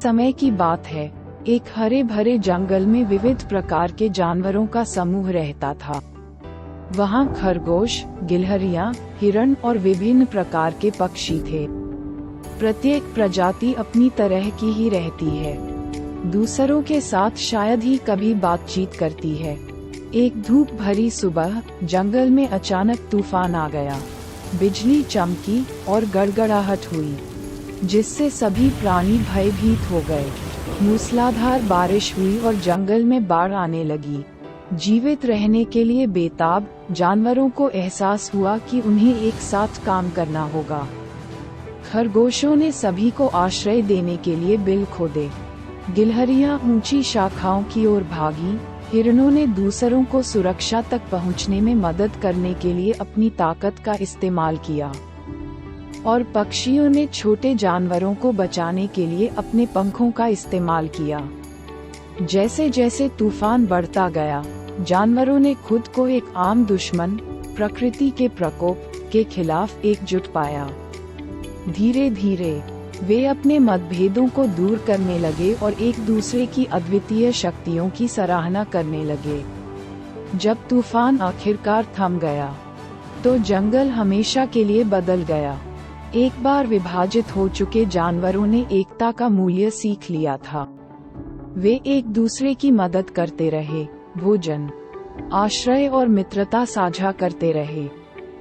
समय की बात है। एक हरे भरे जंगल में विविध प्रकार के जानवरों का समूह रहता था। वहाँ खरगोश, गिलहरियाँ, हिरण और विभिन्न प्रकार के पक्षी थे। प्रत्येक प्रजाति अपनी तरह की ही रहती है, दूसरों के साथ शायद ही कभी बातचीत करती है। एक धूप भरी सुबह जंगल में अचानक तूफान आ गया। बिजली चमकी और गड़गड़ाहट हुई, जिससे सभी प्राणी भयभीत हो गए। मूसलाधार बारिश हुई और जंगल में बाढ़ आने लगी। जीवित रहने के लिए बेताब जानवरों को एहसास हुआ कि उन्हें एक साथ काम करना होगा। खरगोशों ने सभी को आश्रय देने के लिए बिल खोदे। गिलहरियां ऊंची शाखाओं की ओर भागी। हिरणों ने दूसरों को सुरक्षा तक पहुंचने में मदद करने के लिए अपनी ताकत का इस्तेमाल किया, और पक्षियों ने छोटे जानवरों को बचाने के लिए अपने पंखों का इस्तेमाल किया। जैसे जैसे तूफान बढ़ता गया, जानवरों ने खुद को एक आम दुश्मन, प्रकृति के प्रकोप के खिलाफ एकजुट पाया। धीरे धीरे वे अपने मतभेदों को दूर करने लगे और एक दूसरे की अद्वितीय शक्तियों की सराहना करने लगे। जब तूफान आखिरकार थम गया, तो जंगल हमेशा के लिए बदल गया। एक बार विभाजित हो चुके जानवरों ने एकता का मूल्य सीख लिया था। वे एक दूसरे की मदद करते रहे, भोजन, आश्रय और मित्रता साझा करते रहे।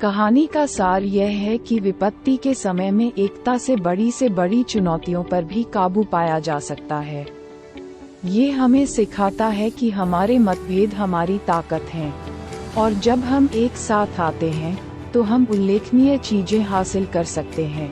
कहानी का सार यह है कि विपत्ति के समय में एकता से बड़ी चुनौतियों पर भी काबू पाया जा सकता है। ये हमें सिखाता है कि हमारे मतभेद हमारी ताकत हैं, और जब हम एक साथ आते हैं तो हम उल्लेखनीय चीजें हासिल कर सकते हैं।